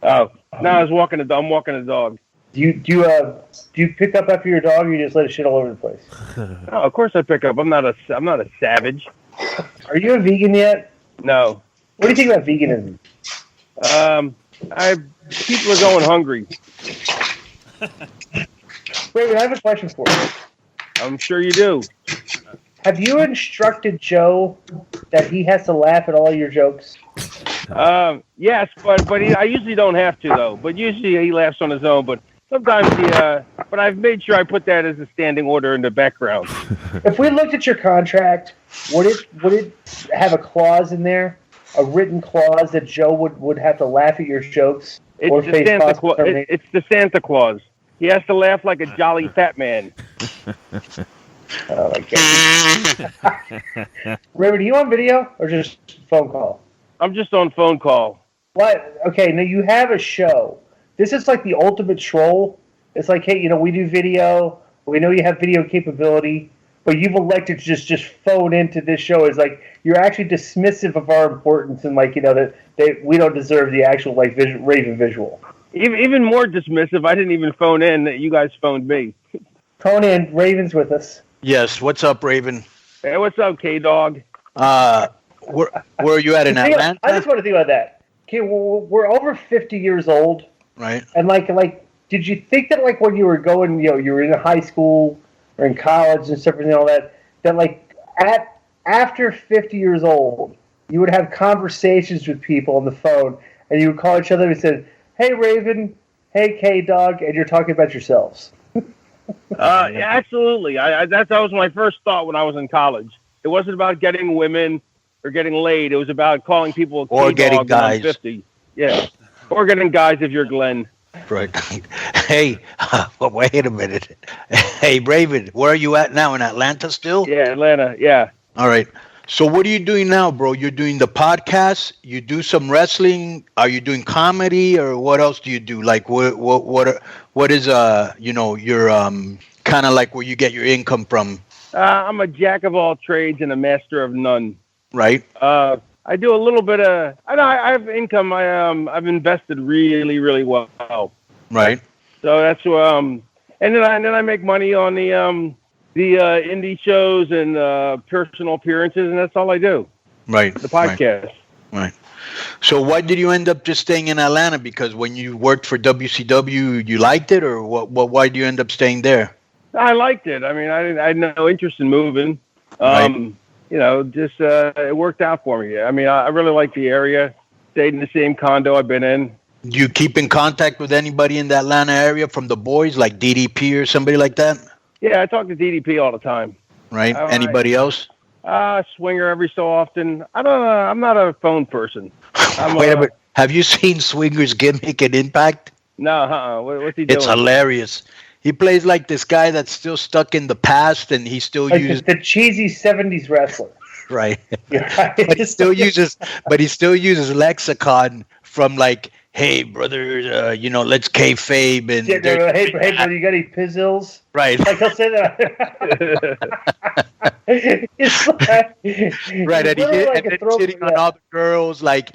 Oh, no, I was walking the dog. I'm walking the dog. Do you pick up after your dog, or you just let it shit all over the place? Oh, of course I pick up. I'm not a savage. Are you a vegan yet? No. What do you think about veganism? People are going hungry. Wait, I have a question for you. I'm sure you do. Have you instructed Joe that he has to laugh at all your jokes? Yes, but I usually don't have to though. But usually he laughs on his own. But sometimes but I've made sure I put that as a standing order in the background. If we looked at your contract, would it have a clause in there, a written clause that Joe would have to laugh at your jokes or face possible termination? It's the Santa Claus. He has to laugh like a jolly fat man. Oh my god! Raymond, are you on video or just phone call? I'm just on phone call. What? Okay, now you have a show. This is like the ultimate troll. It's like, hey, we do video. We know you have video capability, but you've elected to just phone into this show. It's like you're actually dismissive of our importance and that we don't deserve the actual Raven visual. Even more dismissive. I didn't even phone in. That you guys phoned me. Konnan, Raven's with us. Yes. What's up, Raven? Hey, what's up, K-Dog? Where are you at in Atlanta? I just want to think about that. Okay, well, we're over 50 years old. Right. And like, did you think that when you were going, you were in high school or in college and stuff and all that after 50 years old, you would have conversations with people on the phone and you would call each other and say, hey, Raven, hey, K-Dog, and you're talking about yourselves. Yeah, absolutely. That was my first thought when I was in college. It wasn't about getting women or getting laid. It was about calling people or getting guys. 50. Yeah, or getting guys if you're Glenn. Right. Hey, wait a minute. Hey, Raven, where are you at now? In Atlanta still? Yeah, Atlanta. Yeah. All right. So what are you doing now, bro? You're doing the podcast. You do some wrestling. Are you doing comedy, or what else do you do? Like what is your kind of like where you get your income from? I'm a jack of all trades and a master of none. Right. I do a little bit of. I have income. I've invested really, really well. Right. So that's and then I make money on the indie shows and personal appearances, and that's all I do. Right. The podcast. Right. So why did you end up just staying in Atlanta? Because when you worked for WCW, you liked it, or what? Why did you end up staying there? I liked it. I mean, I had no interest in moving. Right. Just it worked out for me. I mean, I really like the area. Stayed in the same condo I've been in. Do you keep in contact with anybody in the Atlanta area from the boys, like DDP or somebody like that? Yeah, I talk to DDP all the time. Right. Anybody else? Swinger every so often. I don't know. I'm not a phone person. Wait a minute. Have you seen Swinger's gimmick and Impact? No. What's he doing? It's hilarious. He plays like this guy that's still stuck in the past, and he still uses the cheesy '70s wrestler. Right. But he still uses lexicon from like, hey brother, let's kayfabe and hey brother, you got any pizzles? Right. Like he'll say that. Right, and then hitting on all the girls, like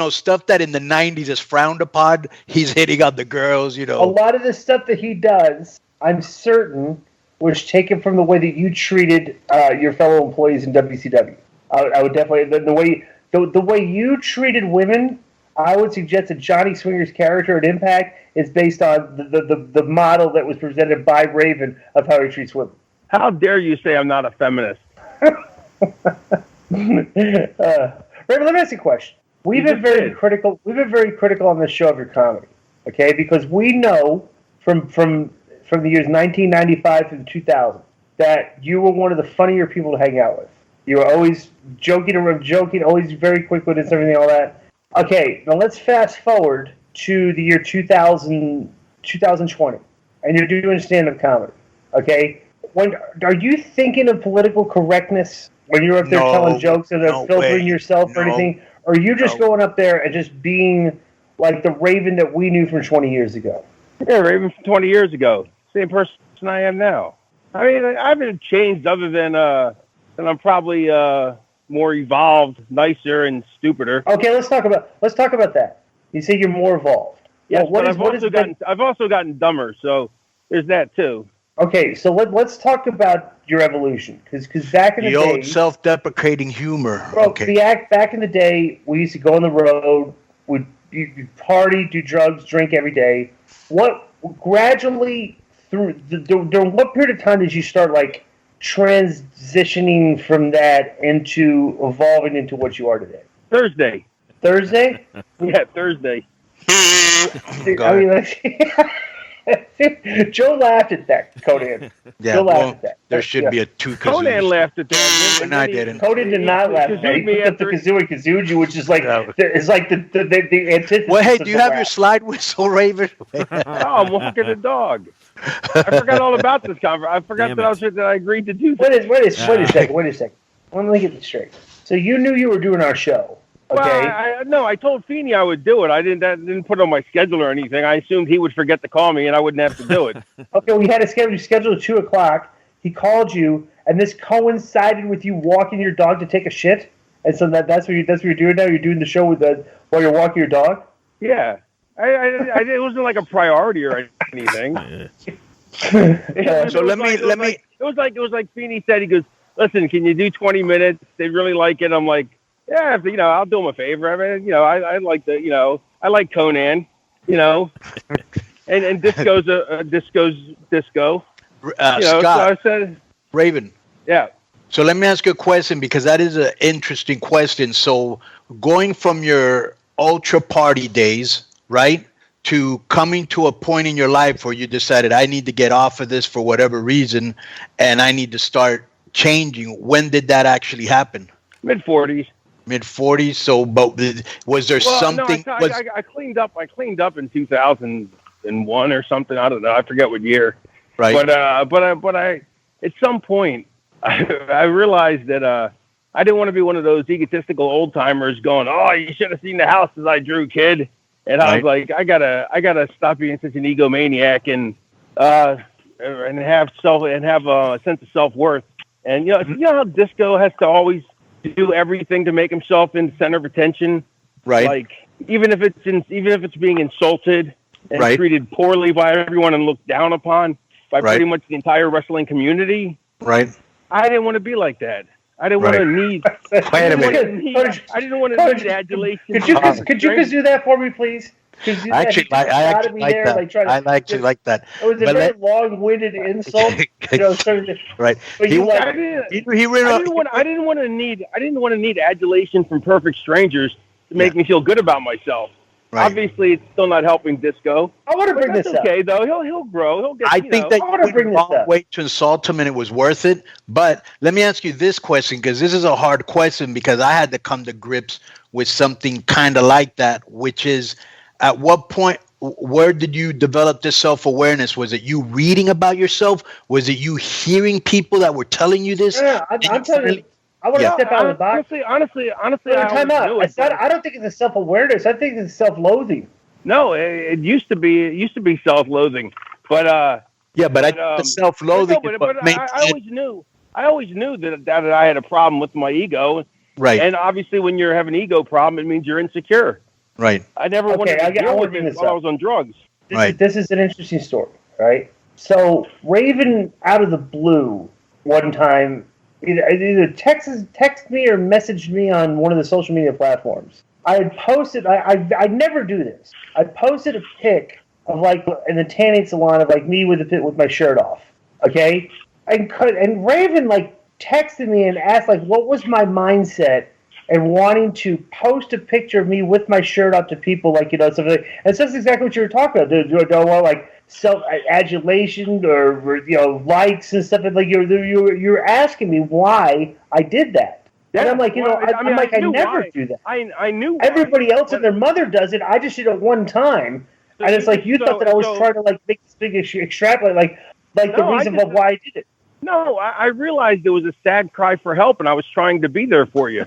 stuff that in the '90s is frowned upon. He's hitting on the girls. A lot of the stuff that he does, I'm certain, was taken from the way that you treated your fellow employees in WCW. I would definitely the way you treated women. I would suggest that Johnny Swinger's character at Impact is based on the model that was presented by Raven of how he treats women. How dare you say I'm not a feminist? Raven, let me ask you a question. We've been very critical on this show of your comedy, okay? Because we know from the years 1995 to 2000 that you were one of the funnier people to hang out with. You were always joking, always very quick with it and everything, all that. Okay, now let's fast forward to the year 2020, and you're doing stand-up comedy, okay? Are you thinking of political correctness when you're up there telling jokes and filtering yourself or anything? Or are you just going up there and just being like the Raven that we knew from 20 years ago? Yeah, Raven from 20 years ago. Same person I am now. I mean, I haven't changed other than I'm probably more evolved, nicer, and stupider. Okay, let's talk about that. You say you're more evolved. Yes, but I've also gotten dumber. So there's that too. Okay, so let's talk about your evolution, because back in the day, old self-deprecating humor. bro, Okay. back in the day, we used to go on the road, you party, do drugs, drink every day. What gradually during what period of time did you start like transitioning from that into evolving into what you are today? Thursday. Thursday? Yeah, Thursday. I mean, Joe laughed at that, Konnan. Yeah, Joe laughed well, at that. there should be a two kazoos. Konnan laughed at that. And I didn't. Konnan did not laugh at that. He picked up the kazoo and kazooju, which is like it's like the antithesis. Well, hey, do you have laugh. your slide whistle, Raven? Oh, I'm walking the dog. I forgot all about this conversation. I forgot that I agreed to do that. Wait a second. Let me get this straight. So you knew you were doing our show, okay? Well, no, I told Feeney I would do it. I didn't put it on my schedule or anything. I assumed he would forget to call me and I wouldn't have to do it. Okay, we had a schedule at 2:00. He called you, and this coincided with you walking your dog to take a shit. And so that's what you're doing now. You're doing the show while you're walking your dog. Yeah, it wasn't like a priority or anything. So let me. It was like Feeney said. He goes, "Listen, can you do 20 minutes? They really like it." I'm like, "Yeah, I'll do them a favor. I mean, I like I like Konnan, and disco's disco." Scott, so I said, Raven. Yeah. So let me ask you a question, because that is an interesting question. So going from your ultra party days, right, to coming to a point in your life where you decided, I need to get off of this for whatever reason, and I need to start changing. When did that actually happen? Mid-40s. Mid-40s. So, but was there something? No, I cleaned up. I cleaned up in 2001 or something. I don't know. I forget what year. Right. But I at some point I realized that I didn't want to be one of those egotistical old timers going, "Oh, you should have seen the houses I drew, kid." And I was like, I gotta stop being such an egomaniac and have a sense of self-worth. And you know how disco has to always do everything to make himself in the center of attention. Right. Like even if it's being insulted and treated poorly by everyone and looked down upon by pretty much the entire wrestling community. Right. I didn't want to be like that. I didn't want to need. Wait a minute. I didn't want to need adulation. Could you just do that for me, please? I actually like that. I actually like that. It was a very long-winded insult. Right. But I didn't want to need adulation from perfect strangers to make me feel good about myself. Right. Obviously, it's still not helping disco. I want to bring this up. Okay, though he'll grow. He'll get. I think that you went the wrong way to insult him, and it was worth it. But let me ask you this question, because this is a hard question, because I had to come to grips with something kind of like that, which is, at what point, where did you develop this self-awareness? Was it you reading about yourself? Was it you hearing people that were telling you this? Yeah, I'm telling you. I want to step out of the box. Honestly, time out. I don't think it's a self-awareness. I think it's self-loathing. No, it used to be. It used to be self-loathing, but I think the self-loathing. But I always knew that I had a problem with my ego. Right. And obviously, when you have an ego problem, it means you're insecure. Right. I never wanted to deal with it while I was on drugs. This is an interesting story, right? So Raven, out of the blue, one time, either text me or messaged me on one of the social media platforms. I had posted. I never do this. I posted a pic of like in the tanning salon of like me with my shirt off. Okay, and Raven like texted me and asked like what was my mindset and wanting to post a picture of me with my shirt up to people like something. Like, and so that's exactly what you were talking about. Do I want like self-adulation or likes and stuff like you're asking me why I did that. Yeah, and I'm like, I never do that. I knew everybody else and their mother does it. I just did it one time, and it's like you thought that I was trying to like make this big extrapolate like the reason of why I did it. No, I realized it was a sad cry for help, and I was trying to be there for you.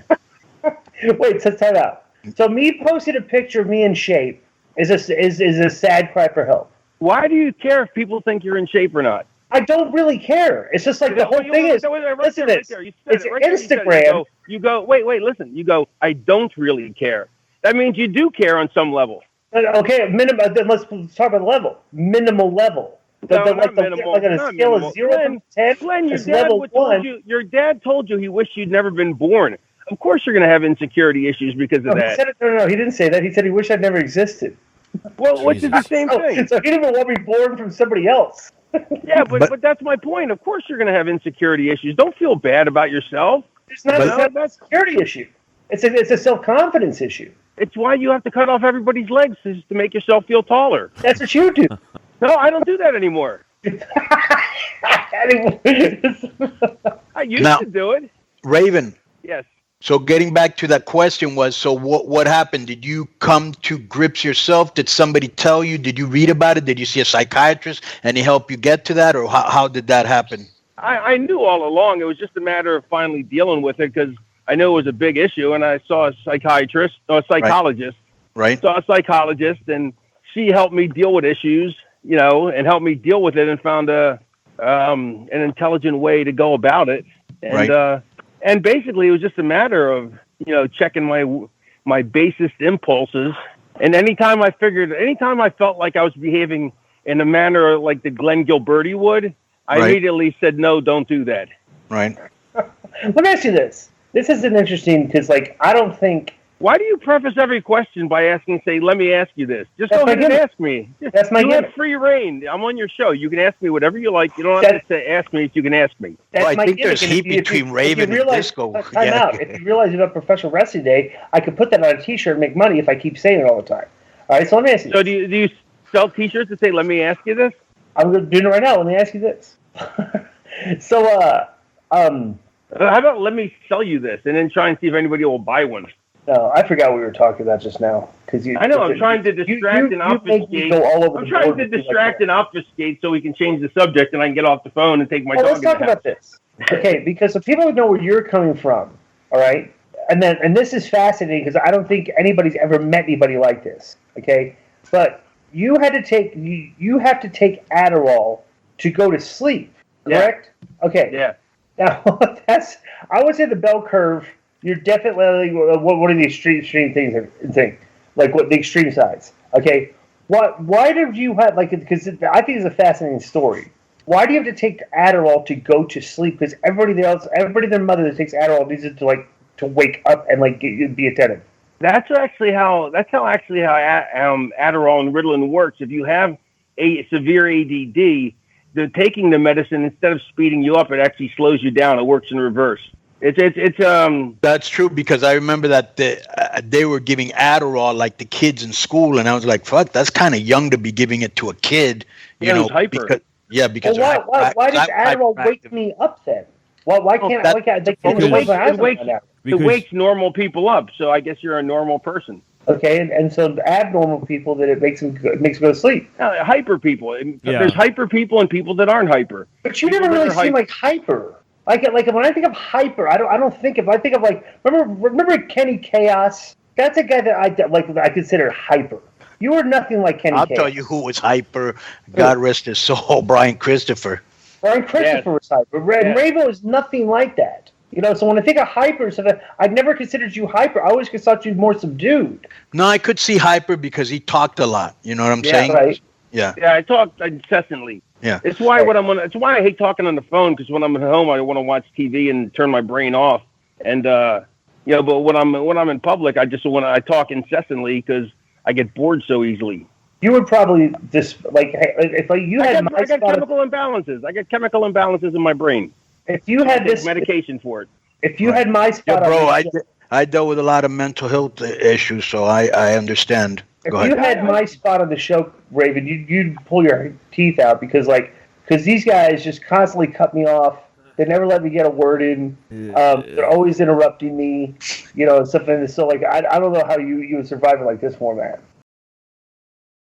Wait, so time out. So me posting a picture of me in shape is a sad cry for help. Why do you care if people think you're in shape or not? I don't really care. It's just like the whole thing is. Listen to this. It's Instagram. You go. Wait. Listen. You go. I don't really care. That means you do care on some level. Okay, minimum. Then let's talk about the level. Minimal level. No, not minimal. Like on a scale of 0 to 10. Glenn, your dad told you he wished you'd never been born. Of course, you're going to have insecurity issues because of that. He said no, he didn't say that. He said he wished I'd never existed. Well, which is the same thing. So he didn't even want me born from somebody else. Yeah, but that's my point. Of course, you're going to have insecurity issues. Don't feel bad about yourself. It's not a security issue. It's a self-confidence issue. It's why you have to cut off everybody's legs is to make yourself feel taller. That's what you do. No, I don't do that anymore. I used to do it. Raven. Yes. So getting back to that question so what happened? Did you come to grips yourself? Did somebody tell you? Did you read about it? Did you see a psychiatrist and he helped you get to that? Or how did that happen? I knew all along. It was just a matter of finally dealing with it because I knew it was a big issue, and I saw a psychologist. Right. Saw a psychologist, and she helped me deal with issues, and helped me deal with it, and found an intelligent way to go about it. And and basically, it was just a matter of checking my basest impulses. And anytime I felt like I was behaving in a manner like the Glenn Gilberti would, I immediately said, no, don't do that. Right. Let me ask you this. This is interesting because, I don't think... Why do you preface every question by say, let me ask you this? Just go ahead and ask me. That's my You have free reign. I'm on your show. You can ask me whatever you like. You don't have to ask me if you can ask me. I think there's heat between Raven and Disco. Time out. If you realize you have Professional Wrestling Day, I could put that on a T-shirt and make money if I keep saying it all the time. All right, so let me ask you. So do you sell T-shirts that say, let me ask you this? I'm doing it right now. Let me ask you this. How about let me sell you this and then try and see if anybody will buy one? No, I forgot what we were talking about just now. I know, I'm trying to distract and obfuscate. I'm trying to distract and obfuscate so we can change the subject and I can get off the phone and take my dog. Let's talk about this. Okay, because so people know where you're coming from, all right? And this is fascinating because I don't think anybody's ever met anybody like this, okay? But you have to take Adderall to go to sleep, correct? Yeah. Okay. Yeah. Now, I would say the bell curve, you're definitely one of the extreme things, like what the extreme sides. Okay, why did you have because I think it's a fascinating story. Why do you have to take Adderall to go to sleep? Because everybody, their mother that takes Adderall needs it to wake up and be attentive. That's how Adderall and Ritalin works. If you have a severe ADD, taking the medicine, instead of speeding you up, it actually slows you down. It works in reverse. That's true because I remember that they were giving Adderall like the kids in school, and I was like, "Fuck, that's kind of young to be giving it to a kid." Hyper. Because why does Adderall wake me up then? Why can't it wakes normal people up? So I guess you're a normal person. Okay, and so the abnormal people that it makes them go to sleep. Hyper people. There's hyper people and people that aren't hyper. But you never really seem like hyper. Like when I think of hyper, I think of remember Kenny Chaos? That's a guy that I consider hyper. You were nothing like Kenny Chaos. I'll tell you who was hyper. God rest his soul, Brian Christopher. Brian Christopher was hyper. And Raven was nothing like that. So when I think of hyper, I'd never considered you hyper. I always thought you more subdued. No, I could see hyper because he talked a lot. You know what I'm saying? Right. Yeah. Yeah, I talk incessantly. Yeah. It's why it's why I hate talking on the phone because when I'm at home, I want to watch TV and turn my brain off. And but when I'm in public, I talk incessantly because I get bored so easily. You would probably just if you had I got chemical imbalances. I get chemical imbalances in my brain. If you had this medication for it. If you had my spot, I dealt with a lot of mental health issues, so I understand. If you had my spot on the show, Raven, you'd pull your teeth out because these guys just constantly cut me off. They never let me get a word in. They're always interrupting me, and stuff. And so I don't know how you would survive it like this format.